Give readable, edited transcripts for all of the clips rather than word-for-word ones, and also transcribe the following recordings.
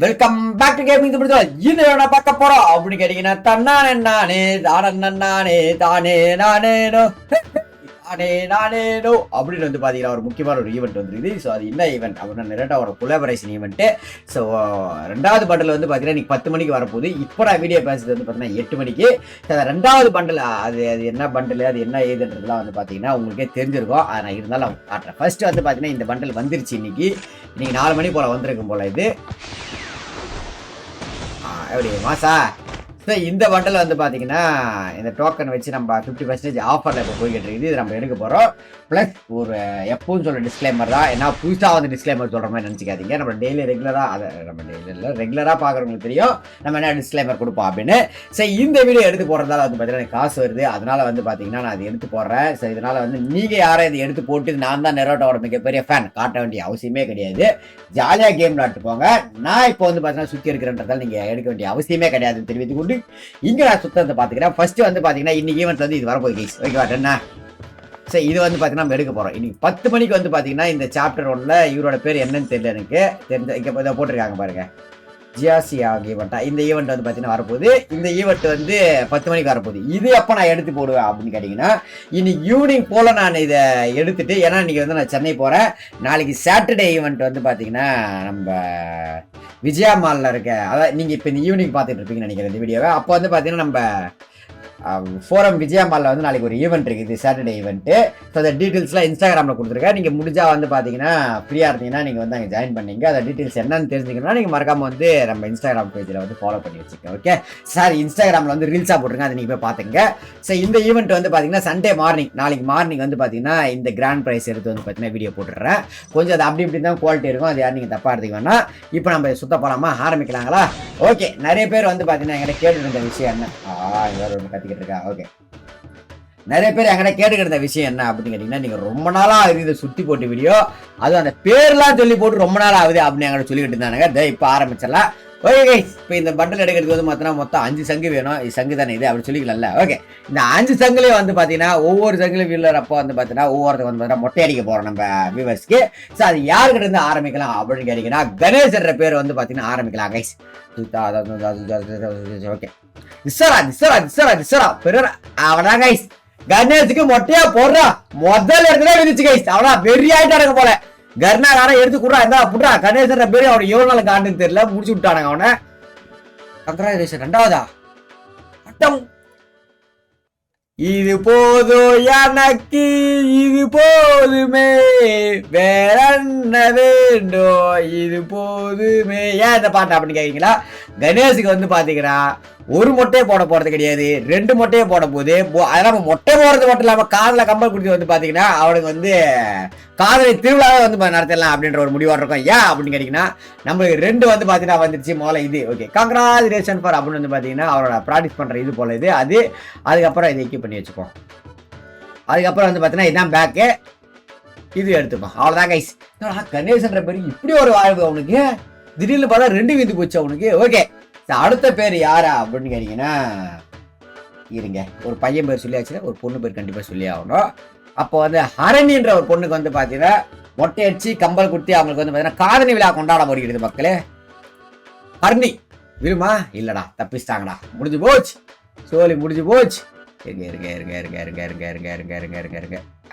Welcome back to gaming இது என்ன பார்க்க போறோம் அப்படின்னு கேட்டீங்கன்னா தன்னானே நானே தானே தானே நானேனோ தானே நானேனோ அப்படின்னு வந்து பாத்தீங்கன்னா ஒரு முக்கியமான ஒரு ஈவெண்ட் வந்துருக்குது. ஸோ அது என்ன ஈவெண்ட் அப்படின்னா நிறைய ஒரு கொலாபரேஷன் ஈவெண்ட்டு. ஸோ ரெண்டாவது பண்டில் வந்து பார்த்தீங்கன்னா இன்னைக்கு 10 மணிக்கு வரப்போகுது. இப்போ நான் வீடியோ பேசுறது வந்து பார்த்தீங்கன்னா 8 மணிக்கு. ரெண்டாவது பண்டில் அது என்ன பண்டில் அது என்ன ஏதுன்றதுலாம் வந்து பார்த்தீங்கன்னா உங்களுக்கே தெரிஞ்சிருக்கும். அதை நான் இருந்தாலும் காட்டுறேன். ஃபர்ஸ்ட் வந்து பார்த்தீங்கன்னா இந்த பண்டில் வந்துருச்சு இன்னைக்கு 4 மணி போல் வந்திருக்கும் போல. இது எப்படி மாசா இந்த பண்டில் வந்து பார்த்தீங்கன்னா இந்த டோக்கன் வச்சு நம்ம 50% ஆஃபரில் இப்போ போய்கிட்டு இருக்குது. இது நம்ம எடுக்க போகிறோம். ப்ளஸ் ஒரு எப்பவும் சொல்கிற டிஸ்க்ளைமர் தான். ஏன்னா புதுசாக வந்து டிஸ்க்ளைமர் சொல்கிற மாதிரி நினச்சிக்காதீங்க. நம்ம டெய்லி ரெகுலராக அதை நம்ம ரெகுலராக பார்க்குறவங்களுக்கு தெரியும் நம்ம என்ன டிஸ்க்ளைமர் கொடுப்போம் அப்படின்னு. சரி, இந்த வீடியோ எடுத்து போடுறதால வந்து பார்த்தீங்கன்னா எனக்கு காசு வருது. அதனால் வந்து பார்த்தீங்கன்னா நான் அதை எடுத்து போடுறேன். ஸோ இதனால் வந்து நீங்கள் யாரும் இதை எடுத்து போட்டு நான் தான் நெரோட்டோட மிகப்பெரிய ஃபேன் காட்ட வேண்டிய அவசியமே கிடையாது. ஜாலியாக கேம் விளாட்டு போங்க. நான் இப்போ வந்து பார்த்தீங்கன்னா சுற்றி இருக்கிறன்றதால நீங்கள் எடுக்க வேண்டிய அவசியமே கிடையாதுன்னு தெரிவித்துக் கொண்டு இங்க நான் சுத்தத்தை பாத்துக்கிறேன். ஃபர்ஸ்ட் வந்து பாத்தீங்கன்னா இன்னைக்கு ஈவெண்ட் வந்து இது வரப்போகுது கைஸ். ஓகேவா என்ன? சரி, இது வந்து பாத்தீங்கன்னா நம்ம எடுக்க போறோம். இன்னைக்கு 10 மணிக்கு வந்து பாத்தீங்கன்னா இந்த சாப்டர் 1ல இவரோட பேர் என்னன்னு தெரியல எனக்கு. இங்க இதை போட்டிருக்காங்க பாருங்க, ஜியாசியா ஈவெண்ட்டா. இந்த ஈவெண்ட் வந்து பாத்தீங்கன்னா வரப்போகுது. இந்த ஈவெண்ட் வந்து 10 மணிக்கு வரப்போகுது. இது எப்போ நான் எடுத்து போடுவேன் அப்படின்னு கேட்டீங்கன்னா இன்னைக்கு ஈவினிங் போல நான் இதை எடுத்துட்டு, ஏன்னா இன்னைக்கு வந்து நான் சென்னை போறேன். நாளைக்கு சாட்டர்டே ஈவெண்ட் வந்து பாத்தீங்கன்னா நம்ம விஜயா மால்ல இருக்க, அதாவது நீங்க இப்ப இந்த ஈவினிங் பார்த்துட்டு இருப்பீங்கன்னு நினைக்கிறேன் இந்த வீடியோவை. அப்போ வந்து பாத்தீங்கன்னா நம்ம ஃபோரம் விஜயா மால்ல வந்து நாளைக்கு ஒரு ஈவெண்ட் இருக்குது, சாட்டர்டே ஈவெண்ட்டு. ஸோ அந்த டீட்டெயில்ஸ்லாம் இன்ஸ்டாகிராமில் கொடுத்துருக்கேன். நீங்கள் முடிஞ்சா வந்து பார்த்தீங்கன்னா ஃப்ரீயாக இருந்தீங்கன்னா நீங்கள் வந்து அங்கே ஜாயின் பண்ணிங்க. அந்த டீட்டெயில்ஸ் என்னன்னு தெரிஞ்சுக்கணும்னா நீங்கள் மறக்காமல் வந்து நம்ம இன்ஸ்டாகிராம் பேஜில் வந்து ஃபாலோ பண்ணி வச்சுக்கோங்க. ஓகே சார், இன்ஸ்டாகிராமில் வந்து ரீல்ஸாக போட்டுருங்க, அதை நீங்கள் போய் பார்த்துங்க. ஸோ இந்த ஈவெண்ட் வந்து பார்த்தீங்கன்னா சண்டே மார்னிங், நாளைக்கு மார்னிங் வந்து பார்த்தீங்கன்னா இந்த கிராண்ட் ப்ரைஸ் எடுத்து வந்து பார்த்தீங்கன்னா வீடியோ போட்டுடுறேன். கொஞ்சம் அது அப்படி இப்படி தான் குவாலிட்டி இருக்கும், அது யாரும் நீங்கள் தப்பாக எடுத்துக்க வேணாம். இப்போ நம்ம சுத்த போகலாமா, ஆரம்பிக்கலாங்களா? ஓகே, நிறைய பேர் வந்து பார்த்தீங்கன்னா எங்கிட்ட கேட்டுட்டு இருந்த விஷயம் என்ன, வேறு ஒன்று கற்றுக்கிட்டு இருக்கா. ஓகே, நிறைய பேர் என்கிட்ட கேட்டுக்கிற விஷயம் என்ன அப்படின்னு கேட்டீங்கன்னா, நீங்க ரொம்ப நாளா ஆகுது இதை சுத்தி போட்டு வீடியோ, அதுவும் அந்த பேர்லாம் சொல்லி போட்டு ரொம்ப நாள் ஆகுது அப்படின்னு என்கிட்ட சொல்லிக்கிட்டு இருந்தானுங்க. இப்போ ஆரம்பிச்சிடலாம். ஓகே கைஸ், இப்போ இந்த பண்டில் எடுக்கிறது வந்து பார்த்தீங்கன்னா மொத்தம் 5 சங்கு வேணும். இது சங்கு தானே இது அப்படி சொல்லிக்கலாம்ல. ஓகே, இந்த 5 சங்குலேயும் வந்து பார்த்தீங்கன்னா ஒவ்வொரு சங்குலையும் வீலர் அப்போ வந்து பார்த்தீங்கன்னா ஒவ்வொருத்தருக்கு வந்து பார்த்தீங்கன்னா மொட்டை அடிக்க போகிறோம் நம்ம வியூவர்ஸ்க்கு. ஸோ அது யாருக்கிட்ட இருந்து ஆரம்பிக்கலாம் அப்படின்னு கேட்டீங்கன்னா கணேசன்ற பேர் வந்து பார்த்தீங்கன்னா ஆரம்பிக்கலாம் கைஸ். ஓகே, பெரிய அவனா கைஸ், கணேஷுக்கு மொட்டையா போடுறா முதல் இடத்துல விதிச்சு கைஸ். அவனா பெரிய ஆயிட்டானுங்க போல. கர்நாகாரம் எடுத்து கூடா இருந்தா புட்டா கணேசன் பேரு அவனை எவ்வளவு நாள் காண்டுன்னு தெரியல, முடிச்சு விட்டானுங்க அவனை. கங்க்ராச்சுலேஷன், 2வதா பட்டம். இது போதும் எனக்கு, இது போதுமே, வேற என்ன வேண்டும், இது போதுமே. ஏன் இந்த பாட்டு அப்படின்னு கேட்குறீங்களா? கணேஷுக்கு வந்து பாத்தீங்கன்னா ஒரு மொட்டையை போட போறது கிடையாது, 2 மொட்டையை போட போகுது. அதெல்லாம் மொட்டை போடுறது மட்டும் இல்லாம காதில் கம்பல் குடிச்சு வந்து பாத்தீங்கன்னா அவனுக்கு வந்து காதலை திருவிழாவே வந்து நடத்தலாம் அப்படின்ற ஒரு முடிவாக இருக்கும். ஏன் அப்படின்னு கேட்டீங்கன்னா நம்மளுக்கு 2 வந்து பாத்தீங்கன்னா வந்துருச்சு முதல்ல இது. ஓகே, கங்க்ராச்சுலேஷன் ஃபார் அப்படின்னு வந்து பாத்தீங்கன்னா அவரோட ப்ராக்டிஸ் பண்ற இது போல இது. அதுக்கப்புறம் இதை எக்யூப் பண்ணி வச்சுப்போம். அதுக்கப்புறம் வந்து பாத்தீங்கன்னா இதான் பேக்கு, இது எடுத்துப்போம். அவ்வளவுதான் கைஸ். கணேசன்ற பேரு இப்படி ஒரு வாழ்வு அவனுக்கு, திடீர்னு பார்த்தா 2 வீந்து போச்சு அவனுக்கு. ஓகே, அடுத்த பேர் யாரா அப்படின்னு கேட்டீங்கன்னா இருங்க, ஒரு பையன் பேர் சொல்லியாச்சுன்னா ஒரு பொண்ணு பேர் கண்டிப்பா சொல்லி ஆகணும். அப்போ வந்து ஹரணின்ற ஒரு பொண்ணுக்கு வந்து பாத்தீங்கன்னா மொட்டை அடிச்சு கம்பல் குத்தி அவங்களுக்கு வந்து பாத்தீங்கன்னா காதணி விழா கொண்டாட வருகிறது மக்களே. ஹரணி விருமா இல்லடா, தப்பிச்சிட்டாங்கடா, முடிஞ்சு போச்சு, சோழி முடிஞ்சு போச்சு. இருங்க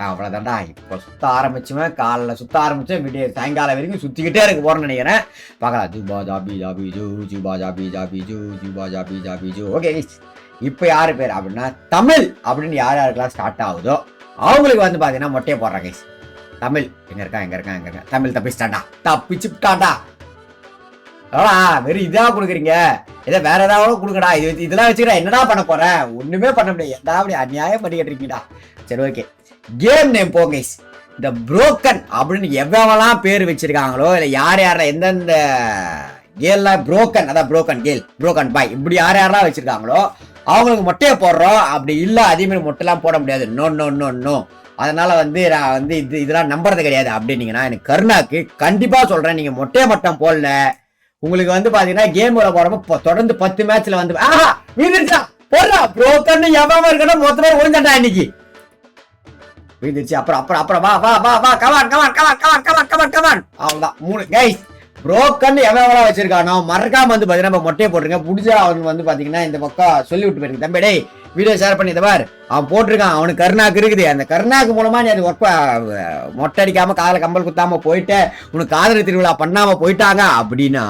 அவ்வளவுதான்டா. இப்போ சுத்த ஆரம்பிச்சுவேன், காலைல சுத்த ஆரம்பிச்சேன், விடிய சாயங்காலம் வரைக்கும் சுத்திக்கிட்டே இருக்கு போறேன்னு நினைக்கிறேன். பார்க்கலாம். Juba Joby Joby zoo, Juba Joby Joby zoo, Juba Joby Joby zoo. Okay, இப்போ யாரு பேர் அப்படின்னா தமிழ் அப்படின்னு யாருக்கெல்லாம் ஸ்டார்ட் ஆகுதோ அவங்களுக்கு வந்து பாத்தீங்கன்னா மொட்டையை போடுறாங்க கைஸ். தமிழ் எங்க இருக்கான் தமிழ் தப்பிச்சுட்டாண்டா. வெறும் இதா கொடுக்குறீங்க, இதை வேற ஏதாவது கொடுக்கடா. இதெல்லாம் வச்சுக்கிட்டா என்னடா பண்ண போறேன், ஒண்ணுமே பண்ண முடியாது. எதா அப்படி அநியாயம் பண்ணிக்கிட்டு இருக்கீங்கடா. சரி, ஓகே, கேம் நேம் போங்க. இந்த புரோக்கன் அப்படின்னு எவ்வளவு பேர் வச்சிருக்காங்களோ, இல்ல யார் எந்தெந்த கேல்லாம் புரோக்கன், அதான் புரோக்கன் கேல், புரோக்கன் பாய், இப்படி யாரெல்லாம் வச்சிருக்காங்களோ அவங்களுக்கு மொட்டையை போடுறோம். அப்படி இல்ல அதே மாதிரி மொட்டைலாம் போட முடியாது. No no no no. அதனால வந்து நான் வந்து இதெல்லாம் நம்புறது கிடையாது அப்படின்னீங்கன்னா எனக்கு கருணாக்கு கண்டிப்பா சொல்றேன், நீங்க மொட்டையை மட்டும் போடல, உங்களுக்கு வந்து பாத்தீங்கன்னா கேம் போறப்ப தொடர்ந்து 10 மேட்ச்ல வந்து வீழ்ந்துருச்சா போடுறா புரோக்கன் எவ்வளவு இருக்கணும் மொத்தமே ஒழுங்காண்டா இன்னைக்கு வீழ்ந்துருச்சு. அப்புறம் வா வா வா வா come on come on come on come on come on come on come on. அவ்வளவுதான் 3 கைஸ். புரோக்கன் எவ்வளோ வச்சிருக்கானோ மறக்காம வந்து பாத்தீங்கன்னா நம்ம மொட்டையை போட்டுருங்க. புடிச்சா அவன் வந்து பாத்தீங்கன்னா இந்த பக்கம் சொல்லி விட்டு போயிருக்கு, தம்பி டேய் வீடியோ ஷேர் பண்ணி தவார் அவன் போட்டிருக்கான், அவனுக்கு கருணாக்கு இருக்குது, அந்த கருணாக்கு மூலமா நீ அது ஒர்க் மொட்டை அடிக்காம காதல கம்பல் குத்தாம போயிட்ட, உனக்கு காதல் திருவிழா பண்ணாம போயிட்டாங்க அப்படின்னா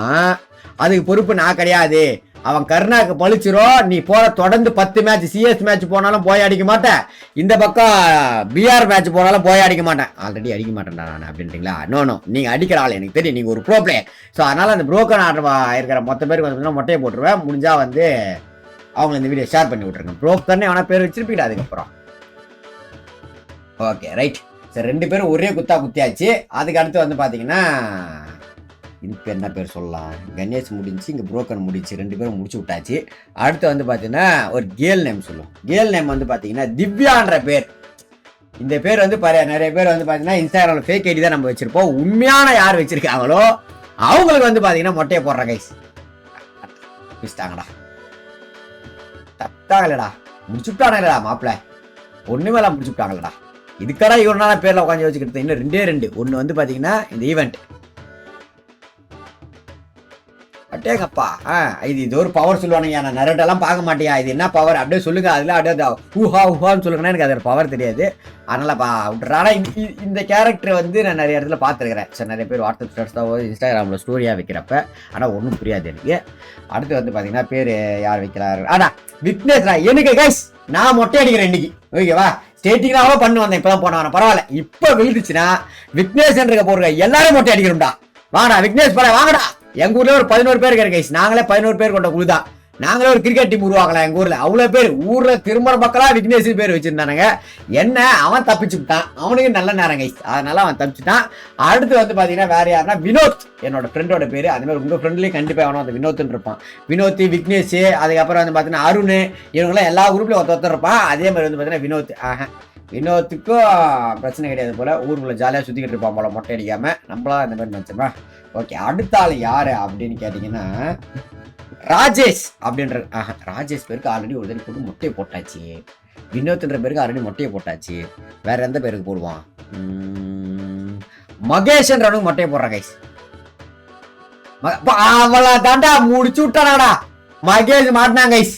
அதுக்கு பொறுப்பு நான் கிடையாது. அவன் கருணாக்கு பழிச்சிரும். நீ போற தொடர்ந்து 10 மேட்ச் சிஎஸ் மேட்ச் போனாலும் போய் அடிக்க மாட்டேன், இந்த பக்கம் பிஆர் மேட்ச் போனாலும் போய் அடிக்க மாட்டேன். ஆல்ரெடி அடிக்க மாட்டேன்டா நான் அப்படின்றீங்களா? நோ நீங்க அடிக்கிற ஆள் எனக்கு தெரியும், நீங்க ஒரு ப்ரோ பிளேயர். ஸோ அதனால அந்த புரோக்கன் ஆர்டர் இருக்கிற மொத்த பேருக்கு வந்து மொட்டையை போட்டுருவேன். முடிஞ்சா வந்து அவங்க இந்த வீடியோ ஷேர் பண்ணி விட்டுருங்க. புரோக்கர்னே அவனா பேர் வச்சிருப்பீங்க அதுக்கப்புறம். Okay right. சரி 2 பேரும் ஒரே குத்தா குத்தியாச்சு. அதுக்கு அடுத்து வந்து பாத்தீங்கன்னா இதுக்கு என்ன பேர் சொல்லலாம்? கணேஷ் முடிஞ்சு, இங்கே புரோக்கன் முடிச்சு, 2 பேரும் முடிச்சு விட்டாச்சு. அடுத்து வந்து பார்த்தீங்கன்னா ஒரு கேர்ள் நேம் சொல்லுவோம். கேர்ள் நேம் வந்து பார்த்தீங்கன்னா திவ்யான்ற பேர். இந்த பேர் வந்து நிறைய பேர் வந்து பார்த்தீங்கன்னா இன்ஸ்டாகிராமில் ஃபேக் ஐடி தான் நம்ம வச்சிருப்போம். உண்மையான யார் வச்சிருக்காங்களோ அவங்களுக்கு வந்து பார்த்தீங்கன்னா மொட்டையை போடுற கைஸ் பிடிச்சிட்டாங்கடா, தப்பாகலடா, முடிச்சுட்டானுங்களா மாப்பிள்ள, ஒன்றுமேலாம் முடிச்சுட்டாங்களடா. இதுக்கடா இவனால பேரில் உட்காந்து வச்சுக்கிட்டு இன்னும் 2 ஒன்று வந்து பார்த்தீங்கன்னா இந்த ஈவெண்ட் அட்டேங்கப்பா. இது ஒரு பவர் சொல்லுவானுங்க. நான் நரட்டெல்லாம் பார்க்க மாட்டியா, இது என்ன பவர் அப்படியே சொல்லுங்க. அதில் அப்படியே ஊஹான்னு சொல்லுங்கன்னா எனக்கு அதில் பவர் தெரியாது, அதனால விட்டுறேன். ஆனால் இந்த கேரக்டர் வந்து நான் நிறைய இடத்துல பார்த்துருக்கிறேன். சரி நிறைய பேர் வாட்ஸ்அப் ஸ்டேட்டஸாவோ இன்ஸ்டாகிராமில் ஸ்டோரியாக வைக்கிறப்ப, ஆனால் ஒன்றும் புரியாது எனக்கு. அடுத்து வந்து பார்த்தீங்கன்னா பேர் யார் வைக்கிறாரு? விக்னேஷ்ரா. எனக்கு கைஸ் நான் மொட்டை அடிக்கிறேன் இன்னைக்கு, ஓகேவா? ஸ்டேட்டிங்காக பண்ணு வந்தேன், இப்போதான் போனவன பரவாயில்ல. இப்போ விழுந்துச்சுன்னா விக்னேஷ் போடுற எல்லாரும் மொட்டை அடிக்கிறோம்டா. வாங்கடா விக்னேஷ் பர வாங்கடா. எங்க ஊர்ல ஒரு 11 பேர் இருக்காரு கைஸ். நாங்களே 11 பேர் கொண்ட குழு தான். நாங்களே ஒரு கிரிக்கெட் டீம் உருவாக்கலாம் எங்க ஊர்ல. அவ்வளவு பேர் ஊர்ல திருமண மக்களா விக்னேஷ் பேர் வச்சிருந்தானுங்க. என்ன அவன் தப்பிச்சுட்டான், அவனுக்கு நல்ல நேரம் கைஸ், அதனால அவன் தப்பிச்சுட்டான். அடுத்து வந்து பாத்தீங்கன்னா வேற யாருன்னா வினோத், என்னோட ஃப்ரெண்டோட பேரு. அதே மாதிரி உங்க ஃப்ரெண்ட்லயும் கண்டிப்பா அவனும் அந்த வினோத்னு இருப்பான். வினோத், விக்னேஷ், அதுக்கப்புறம் வந்து பாத்தீங்கன்னா அருண், இவங்கெல்லாம் எல்லா குரூப்லயும் ஒருத்தர் இருப்பான். அதே மாதிரி வந்து பாத்தீங்கன்னா வினோத். வினோத்துக்கும் பிரச்சனை கிடையாது போல, ஊருக்குள்ள ஜாலியாக சுற்றிக்கிட்டு இருப்பான் போல மொட்டை அடிக்காம. நம்மளா இந்த மாதிரி நினச்சோமா? ஓகே அடுத்த ஆள் யாரு அப்படின்னு கேட்டிங்கன்னா ராஜேஷ் அப்படின்ற. ராஜேஷ் பேருக்கு ஆல்ரெடி ஒரு தடவை போட்டு மொட்டையை போட்டாச்சு. வினோத்ன்ற பேருக்கு ஆல்ரெடி மொட்டையை போட்டாச்சு. வேற எந்த பேருக்கு போடுவான்? மகேஷ்ன்றவனுக்கு மொட்டையை போடுறான் கைஸ். அவளை தாண்டா முடிச்சு விட்டானாடா. மகேஷ் மாட்டினாங்க கைஸ்.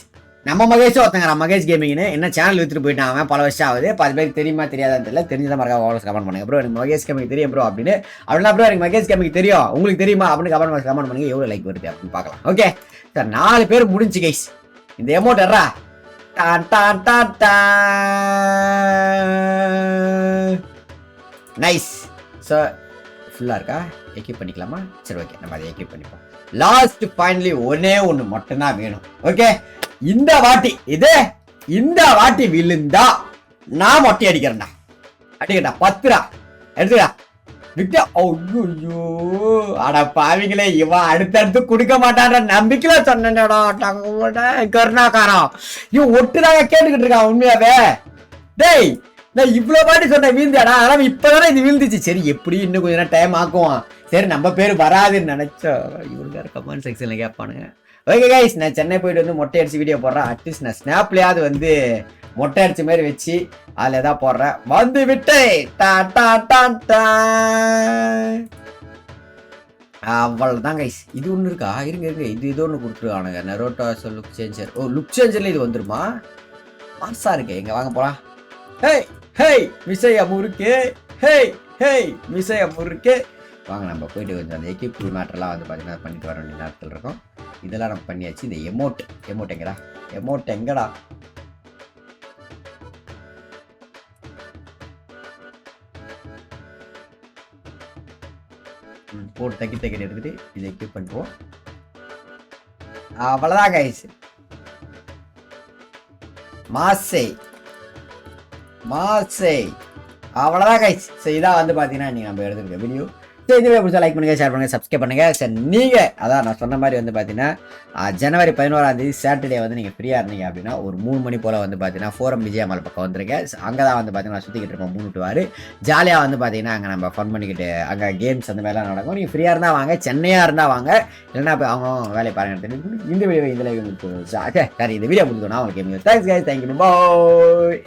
நம்ம மகேஷும் ஒருத்தங்க மகேஷ் கேமிங்னு என்ன சேனல் வித்துட்டு போயிட்டான் அவன். பல வருஷம் ஆகுது. 10 பேருக்கு தெரியுமா தெரியாதான்னு தெரியல. தெரிஞ்சதான் மறக்காம கமெண்ட் பண்ணுங்க ப்ரோ, எனக்கு மகேஷ் கேமிங் தெரியும் ப்ரோ அப்படின்னு. அப்படின்னா ப்ரோ எனக்கு மகேஷ் கேமிங் தெரியும், உங்களுக்கு தெரியுமா அப்படின்னு கமெண்ட் பண்ணுங்க. எவ்வளோ லைக் வருது அப்படின்னு பார்க்கலாம். ஓகே சார் 4 பேர் முடிஞ்சு கைஸ். இந்த எமௌண்ட் எறா நைஸ். ஸோ ஃபுல்லாக இருக்கா? எக்யூப் பண்ணிக்கலாமா? சரி ஓகே நம்ம அதை எக்யூப் பண்ணிப்போம். லாஸ்ட் ஃபைனலி ஒன்னே ஒன்று மட்டும்தான் வேணும். ஓகே இந்த வாட்டி விழுந்தா நான் மொட்டை அடிக்கிறேன்டா. அடிக்கட்டா 10 எடுத்துக்கா விட்டா. ஐயோ அட பாவிங்களே, இவன் அடுத்தடுத்து குடிக்க மாட்டான்ற நம்பிக்கையில சொன்னேன்டா. கருணாக்காரம் இவன் ஒட்டுதாங்க கேட்டுக்கிட்டு இருக்கான் உண்மையாவே. டேய் நான் இவ்வளவு பாட்டி சொன்னேன் வீழ்ந்தாடா, ஆனால் இப்பதானே இது வீழ்ந்துச்சு. சரி எப்படி இன்னும் கொஞ்ச நேரம் டைம் ஆக்குவான். சரி நம்ம பேர் வராதுன்னு நினைச்சோம். இவங்க கமெண்ட் செக்ஷன்ல கேட்பானுங்க. ஓகே கைஸ் நான் சென்னை போயிட்டு வந்து மொட்டை அடிச்சு வீடியோ போடுறேன். அட்லீஸ்ட் நான் ஸ்னாப்லயாவது வந்து மொட்டை அடிச்ச மாதிரி வச்சு அதில் எதாவது போடுறேன். வந்து விட்டே அவ்வளோதான் கைஸ். இது ஒன்று இருக்கா? இருங்க இது ஒன்று கொடுத்துருக்கானுங்க. Naruto look changer. ஓ லுக் சேஞ்சர்ல இது வந்துருமா? மாசா இருக்கு. எங்க வாங்க போலாம். ஹேய் ஹேய் மிஸ்ஸையா முறுக்கு. ஹேய் மிஸ்ஸையா முறுக்கு. வாங்க நம்ம போயிட்டு கொஞ்சம் அந்த எக்யூப் மேட்டர்லாம் வந்து பார்த்தீங்கன்னா பண்ணிட்டு வர வேண்டிய நேரத்தில் இருக்கும். இதெல்லாம் நம்ம பண்ணியாச்சு. இந்த எமோட் எங்கடா? போட்டு தக்கி எடுத்துட்டு இதை எக்யூப் பண்ணிடுவோம். அவ்வளோதான் கைஸ். மாசை அவ்வளோதான் கைஸ். ஸோ இதான் வந்து பார்த்தீங்கன்னா நீங்கள் நம்ம எடுத்துருக்க வீடியோ. சரி இதுவே பிடிச்சா லைக் பண்ணுங்கள், ஷேர் பண்ணுங்கள், சப்ஸ்கிரைப் பண்ணுங்கள். சரி நீங்கள் அதான் நான் சொன்ன மாதிரி வந்து பார்த்தீங்கன்னா ஜனவரி 11ஆம் தேதி சாட்டர்டே வந்து நீங்கள் ஃப்ரீயாக இருந்தீங்க அப்படின்னா ஒரு 3 மணி போல் வந்து பார்த்தீங்கன்னா ஃபோரம் விஜயமால் பக்கம் வந்துருங்க. அங்கே தான் வந்து பார்த்தீங்கன்னா சுற்றிக்கிட்டு இருப்போம் 3 to 6 ஜாலியாக வந்து பார்த்தீங்கன்னா அங்கே நம்ம ஃபன் பண்ணிக்கிட்டு அங்கே கேம்ஸ் அந்த மாதிரிலாம் நடக்கும். நீங்கள் ஃப்ரீயாக இருந்தால் வாங்க, சென்னையாக இருந்தால் வாங்க, இல்லைன்னா இப்போ அவங்க வேலையை பாருங்க. இந்த வீடியோ இதில் உங்களுக்கு சரி இந்த வீடியோ முடிஞ்சோன்னா உங்களுக்கு தேங்க்ஸ் கைஸ், தேங்க்யூ பாய்.